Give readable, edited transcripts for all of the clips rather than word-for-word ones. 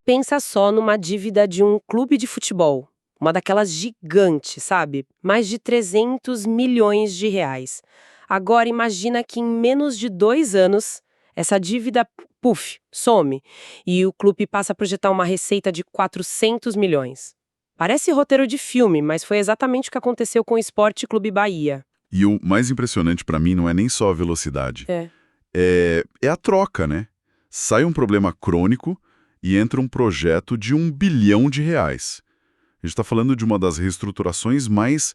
Pensa só numa dívida de um clube de futebol. Uma daquelas gigantes, sabe? Mais de 300 milhões de reais. Agora imagina que em menos de 2 anos, essa dívida, puf, some. E o clube passa a projetar uma receita de 400 milhões. Parece roteiro de filme, mas foi exatamente o que aconteceu com o Sport Clube Bahia. E o mais impressionante pra mim não é nem só a velocidade. É. É a troca, né? Sai um problema crônico e entra um projeto de R$ 1 bilhão. A gente está falando de uma das reestruturações mais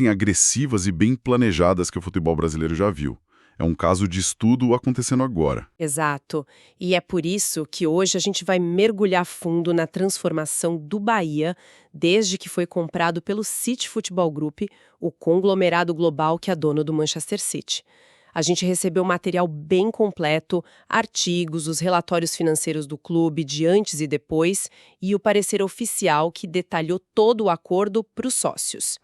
agressivas e bem planejadas que o futebol brasileiro já viu. É um caso de estudo acontecendo agora. Exato. E é por isso que hoje a gente vai mergulhar fundo na transformação do Bahia, desde que foi comprado pelo City Futebol Group, o conglomerado global que é dono do Manchester City. A gente recebeu material bem completo, artigos, os relatórios financeiros do clube de antes e depois e o parecer oficial que detalhou todo o acordo para os sócios.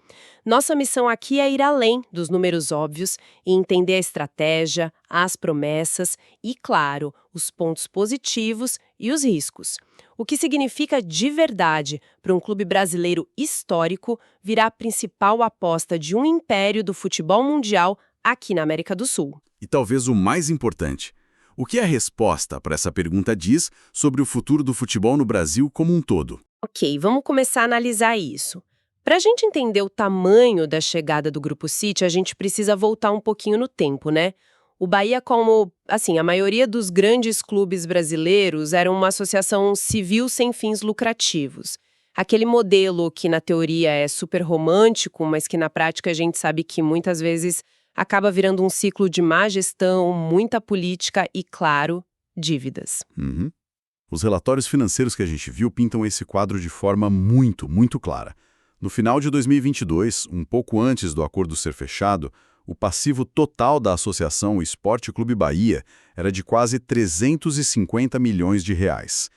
Nossa missão aqui é ir além dos números óbvios e entender a estratégia, as promessas e, claro, os pontos positivos e os riscos. O que significa de verdade para um clube brasileiro histórico virar a principal aposta de um império do futebol mundial aqui na América do Sul. E talvez o mais importante, o que a resposta para essa pergunta diz sobre o futuro do futebol no Brasil como um todo? Ok, vamos começar a analisar isso. Para a gente entender o tamanho da chegada do Grupo City, a gente precisa voltar um pouquinho no tempo, né? O Bahia, como, a maioria dos grandes clubes brasileiros, era uma associação civil sem fins lucrativos. Aquele modelo que na teoria é super romântico, mas que na prática a gente sabe que muitas vezes acaba virando um ciclo de má gestão, muita política e, claro, dívidas. Os relatórios financeiros que a gente viu pintam esse quadro de forma muito, muito clara. No final de 2022, um pouco antes do acordo ser fechado, o passivo total da associação Sport Clube Bahia era de quase 350 milhões de reais.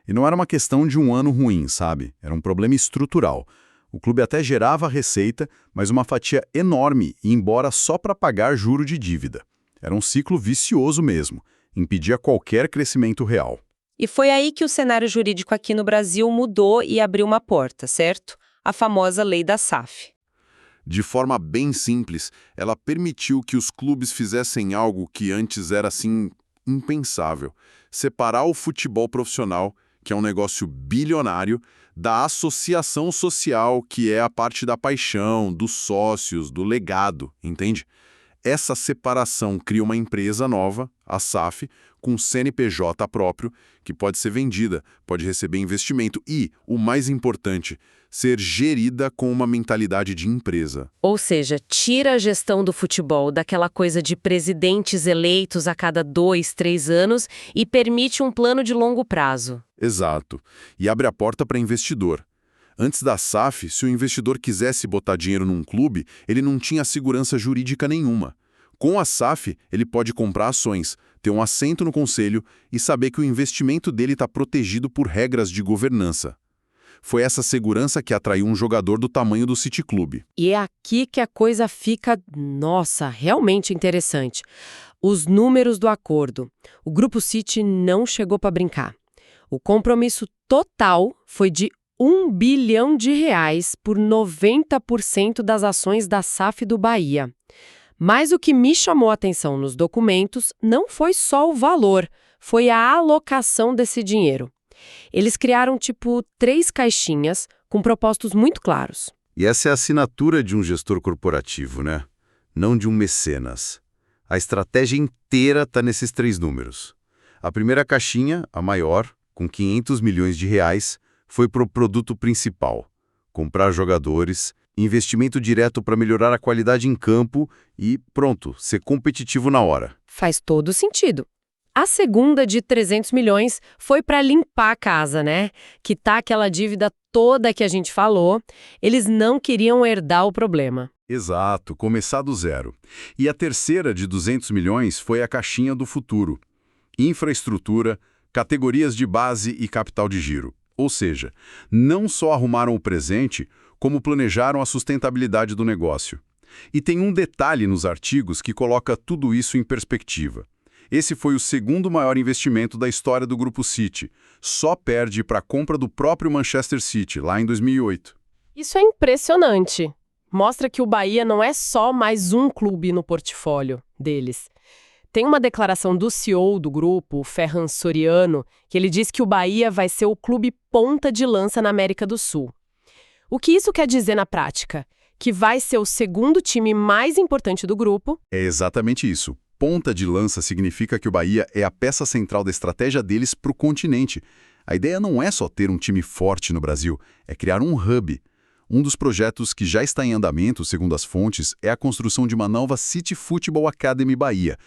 E não era uma questão de um ano ruim, sabe? Era um problema estrutural. O clube até gerava receita, mas uma fatia enorme e embora só para pagar juro de dívida. Era um ciclo vicioso mesmo, impedia qualquer crescimento real. E foi aí que o cenário jurídico aqui no Brasil mudou e abriu uma porta, certo? A famosa lei da SAF. De forma bem simples, ela permitiu que os clubes fizessem algo que antes era, impensável. Separar o futebol profissional, que é um negócio bilionário, da associação social, que é a parte da paixão, dos sócios, do legado, entende? Essa separação cria uma empresa nova, a SAF, com CNPJ próprio, que pode ser vendida, pode receber investimento e, o mais importante, ser gerida com uma mentalidade de empresa. Ou seja, tira a gestão do futebol daquela coisa de presidentes eleitos a cada 2, 3 anos e permite um plano de longo prazo. Exato. E abre a porta para investidor. Antes da SAF, se o investidor quisesse botar dinheiro num clube, ele não tinha segurança jurídica nenhuma. Com a SAF, ele pode comprar ações, ter um assento no conselho e saber que o investimento dele está protegido por regras de governança. Foi essa segurança que atraiu um jogador do tamanho do City Club. E é aqui que a coisa fica, realmente interessante. Os números do acordo. O Grupo City não chegou para brincar. O compromisso total foi de R$ 1 bilhão por 90% das ações da SAF do Bahia. Mas o que me chamou a atenção nos documentos não foi só o valor, foi a alocação desse dinheiro. Eles criaram 3 caixinhas com propósitos muito claros. E essa é a assinatura de um gestor corporativo, né? Não de um mecenas. A estratégia inteira está nesses 3 números. A primeira caixinha, a maior, com 500 milhões de reais, foi para o produto principal. Comprar jogadores, investimento direto para melhorar a qualidade em campo e, pronto, ser competitivo na hora. Faz todo sentido. A segunda, de 300 milhões, foi para limpar a casa, né? Quitar aquela dívida toda que a gente falou. Eles não queriam herdar o problema. Exato, começar do zero. E a terceira, de 200 milhões, foi a caixinha do futuro. Infraestrutura, categorias de base e capital de giro. Ou seja, não só arrumaram o presente, como planejaram a sustentabilidade do negócio. E tem um detalhe nos artigos que coloca tudo isso em perspectiva. Esse foi o segundo maior investimento da história do Grupo City. Só perde para a compra do próprio Manchester City, lá em 2008. Isso é impressionante. Mostra que o Bahia não é só mais um clube no portfólio deles. Tem uma declaração do CEO do grupo, o Ferran Soriano, que ele diz que o Bahia vai ser o clube ponta de lança na América do Sul. O que isso quer dizer na prática? Que vai ser o segundo time mais importante do grupo. É exatamente isso. Ponta de lança significa que o Bahia é a peça central da estratégia deles para o continente. A ideia não é só ter um time forte no Brasil, é criar um hub. Um dos projetos que já está em andamento, segundo as fontes, é a construção de uma nova City Football Academy Bahia,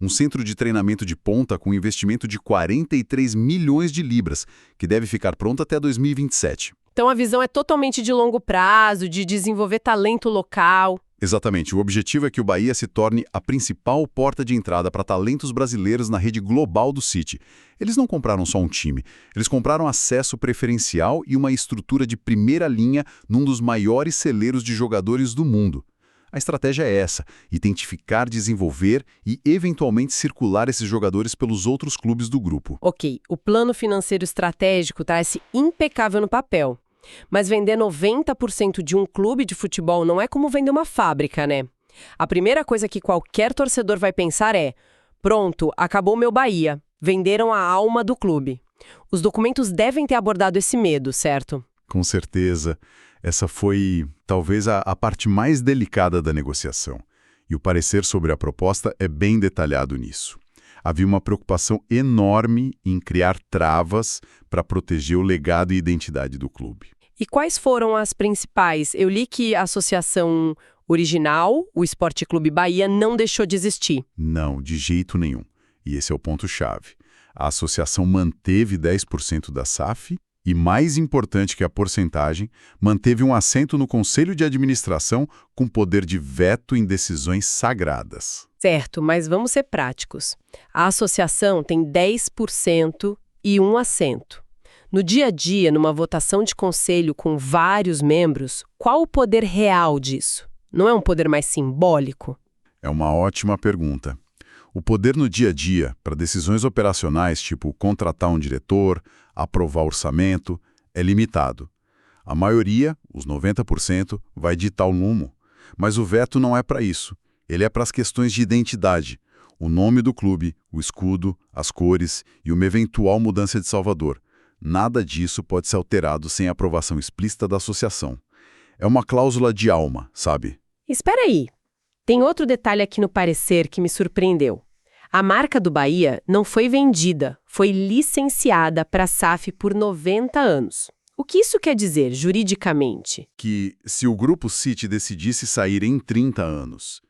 um centro de treinamento de ponta com investimento de 43 milhões de libras, que deve ficar pronto até 2027. Então a visão é totalmente de longo prazo, de desenvolver talento local. Exatamente. O objetivo é que o Bahia se torne a principal porta de entrada para talentos brasileiros na rede global do City. Eles não compraram só um time, eles compraram acesso preferencial e uma estrutura de primeira linha num dos maiores celeiros de jogadores do mundo. A estratégia é essa, identificar, desenvolver e, eventualmente, circular esses jogadores pelos outros clubes do grupo. Ok, o plano financeiro estratégico parece impecável no papel. Mas vender 90% de um clube de futebol não é como vender uma fábrica, né? A primeira coisa que qualquer torcedor vai pensar é: pronto, acabou meu Bahia. Venderam a alma do clube. Os documentos devem ter abordado esse medo, certo? Com certeza. Essa foi, talvez, a parte mais delicada da negociação. E o parecer sobre a proposta é bem detalhado nisso. Havia uma preocupação enorme em criar travas para proteger o legado e identidade do clube. E quais foram as principais? Eu li que a associação original, o Esporte Clube Bahia, não deixou de existir. Não, de jeito nenhum. E esse é o ponto-chave. A associação manteve 10% da SAF e, mais importante que a porcentagem, manteve um assento no Conselho de Administração com poder de veto em decisões sagradas. Certo, mas vamos ser práticos. A associação tem 10% e um assento. No dia a dia, numa votação de conselho com vários membros, qual o poder real disso? Não é um poder mais simbólico? É uma ótima pergunta. O poder no dia a dia, para decisões operacionais, tipo contratar um diretor, aprovar orçamento, é limitado. A maioria, os 90%, vai ditar o rumo. Mas o veto não é para isso. Ele é para as questões de identidade. O nome do clube, o escudo, as cores e uma eventual mudança de Salvador. Nada disso pode ser alterado sem a aprovação explícita da associação. É uma cláusula de alma, sabe? Espera aí. Tem outro detalhe aqui no parecer que me surpreendeu. A marca do Bahia não foi vendida, foi licenciada para a SAF por 90 anos. O que isso quer dizer, juridicamente? Que, se o Grupo City decidisse sair em 30 anos,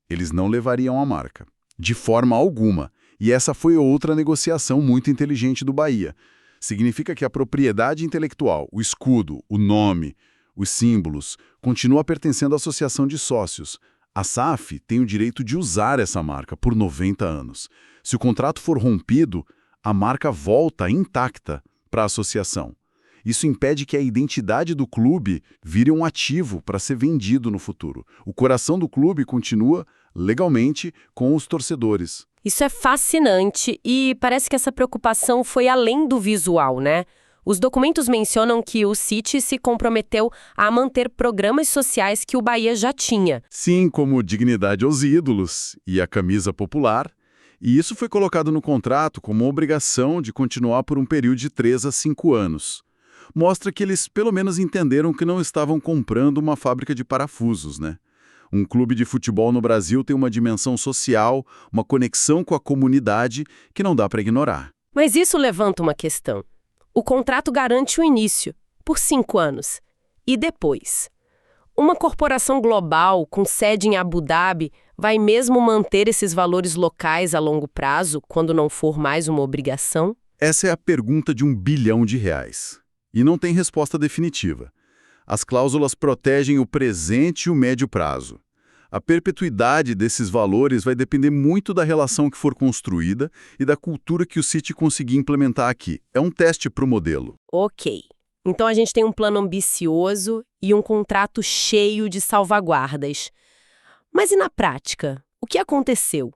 eles não levariam a marca. De forma alguma. E essa foi outra negociação muito inteligente do Bahia. Significa que a propriedade intelectual, o escudo, o nome, os símbolos, continua pertencendo à associação de sócios. A SAF tem o direito de usar essa marca por 90 anos. Se o contrato for rompido, a marca volta intacta para a associação. Isso impede que a identidade do clube vire um ativo para ser vendido no futuro. O coração do clube continua, legalmente, com os torcedores. Isso é fascinante e parece que essa preocupação foi além do visual, né? Os documentos mencionam que o City se comprometeu a manter programas sociais que o Bahia já tinha. Sim, como dignidade aos ídolos e a camisa popular. E isso foi colocado no contrato como obrigação de continuar por um período de 3 a 5 anos. Mostra que eles pelo menos entenderam que não estavam comprando uma fábrica de parafusos, né? Um clube de futebol no Brasil tem uma dimensão social, uma conexão com a comunidade que não dá para ignorar. Mas isso levanta uma questão. O contrato garante o início, por 5 anos. E depois? Uma corporação global com sede em Abu Dhabi vai mesmo manter esses valores locais a longo prazo, quando não for mais uma obrigação? Essa é a pergunta de R$1 bilhão. E não tem resposta definitiva. As cláusulas protegem o presente e o médio prazo. A perpetuidade desses valores vai depender muito da relação que for construída e da cultura que o City conseguir implementar aqui. É um teste para o modelo. Ok. Então a gente tem um plano ambicioso e um contrato cheio de salvaguardas. Mas e na prática? O que aconteceu?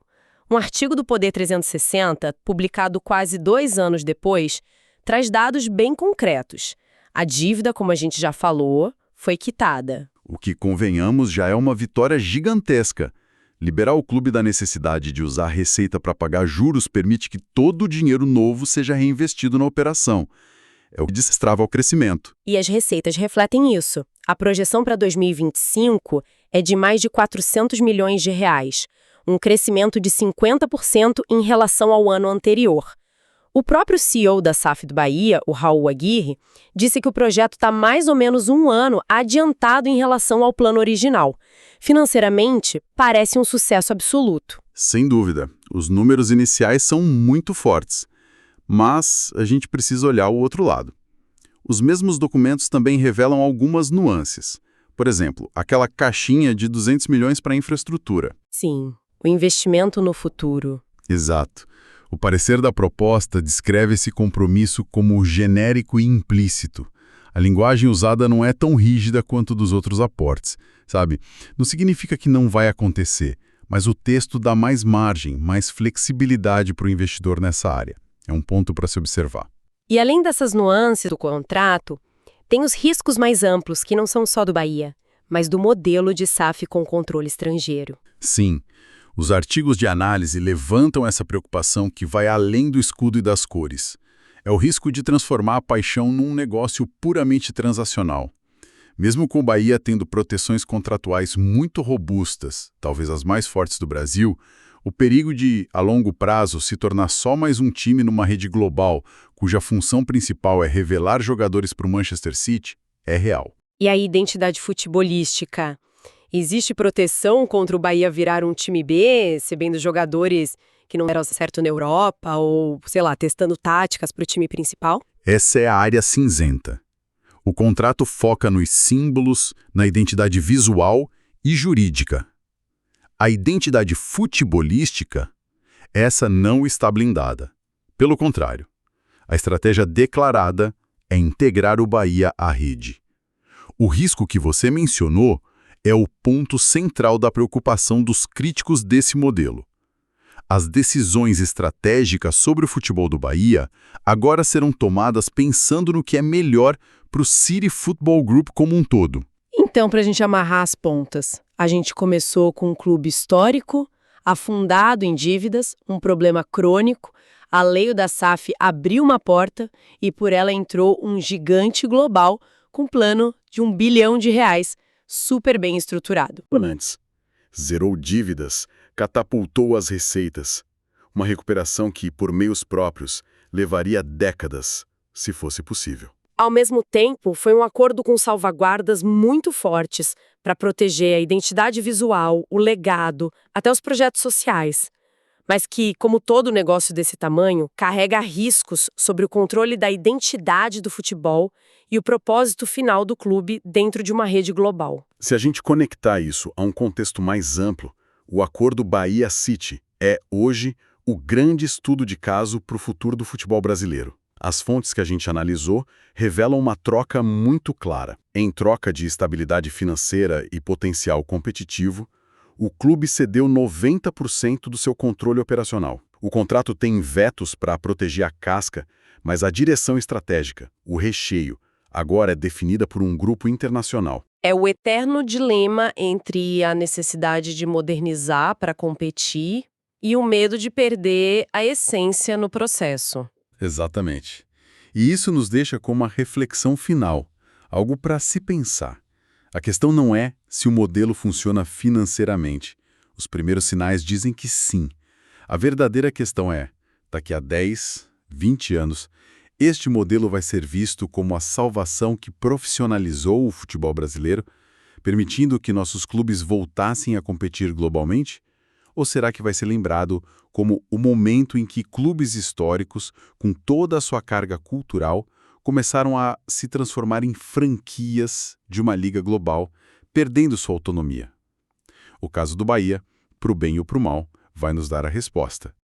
Um artigo do Poder 360, publicado quase 2 anos depois, traz dados bem concretos. A dívida, como a gente já falou, foi quitada. O que, convenhamos, já é uma vitória gigantesca. Liberar o clube da necessidade de usar a receita para pagar juros permite que todo o dinheiro novo seja reinvestido na operação. É o que destrava o crescimento. E as receitas refletem isso. A projeção para 2025 é de mais de 400 milhões de reais, um crescimento de 50% em relação ao ano anterior. O próprio CEO da SAF do Bahia, o Raul Aguirre, disse que o projeto está mais ou menos 1 ano adiantado em relação ao plano original. Financeiramente, parece um sucesso absoluto. Sem dúvida, os números iniciais são muito fortes. Mas a gente precisa olhar o outro lado. Os mesmos documentos também revelam algumas nuances. Por exemplo, aquela caixinha de 200 milhões para infraestrutura. Sim, o investimento no futuro. Exato. O parecer da proposta descreve esse compromisso como genérico e implícito. A linguagem usada não é tão rígida quanto dos outros aportes, sabe? Não significa que não vai acontecer, mas o texto dá mais margem, mais flexibilidade para o investidor nessa área. É um ponto para se observar. E além dessas nuances do contrato, tem os riscos mais amplos que não são só do Bahia, mas do modelo de SAF com controle estrangeiro. Sim. Os artigos de análise levantam essa preocupação que vai além do escudo e das cores. É o risco de transformar a paixão num negócio puramente transacional. Mesmo com o Bahia tendo proteções contratuais muito robustas, talvez as mais fortes do Brasil, o perigo de, a longo prazo, se tornar só mais um time numa rede global, cuja função principal é revelar jogadores para o Manchester City, é real. E a identidade futebolística? Existe proteção contra o Bahia virar um time B, recebendo jogadores que não deram certo na Europa ou, sei lá, testando táticas para o time principal? Essa é a área cinzenta. O contrato foca nos símbolos, na identidade visual e jurídica. A identidade futebolística, essa não está blindada. Pelo contrário, a estratégia declarada é integrar o Bahia à rede. O risco que você mencionou é o ponto central da preocupação dos críticos desse modelo. As decisões estratégicas sobre o futebol do Bahia agora serão tomadas pensando no que é melhor para o City Football Group como um todo. Então, para a gente amarrar as pontas, a gente começou com um clube histórico, afundado em dívidas, um problema crônico, a lei da SAF abriu uma porta e por ela entrou um gigante global com plano de R$1 bilhão, super bem estruturado. Antes, zerou dívidas, catapultou as receitas. Uma recuperação que, por meios próprios, levaria décadas, se fosse possível. Ao mesmo tempo, foi um acordo com salvaguardas muito fortes para proteger a identidade visual, o legado, até os projetos sociais. Mas que, como todo negócio desse tamanho, carrega riscos sobre o controle da identidade do futebol e o propósito final do clube dentro de uma rede global. Se a gente conectar isso a um contexto mais amplo, o Acordo Bahia-City é, hoje, o grande estudo de caso para o futuro do futebol brasileiro. As fontes que a gente analisou revelam uma troca muito clara. Em troca de estabilidade financeira e potencial competitivo, o clube cedeu 90% do seu controle operacional. O contrato tem vetos para proteger a casca, mas a direção estratégica, o recheio, agora é definida por um grupo internacional. É o eterno dilema entre a necessidade de modernizar para competir e o medo de perder a essência no processo. Exatamente. E isso nos deixa com uma reflexão final, algo para se pensar. A questão não é se o modelo funciona financeiramente. Os primeiros sinais dizem que sim. A verdadeira questão é, daqui a 10, 20 anos, este modelo vai ser visto como a salvação que profissionalizou o futebol brasileiro, permitindo que nossos clubes voltassem a competir globalmente? Ou será que vai ser lembrado como o momento em que clubes históricos, com toda a sua carga cultural, começaram a se transformar em franquias de uma liga global, perdendo sua autonomia? O caso do Bahia, para o bem ou para o mal, vai nos dar a resposta.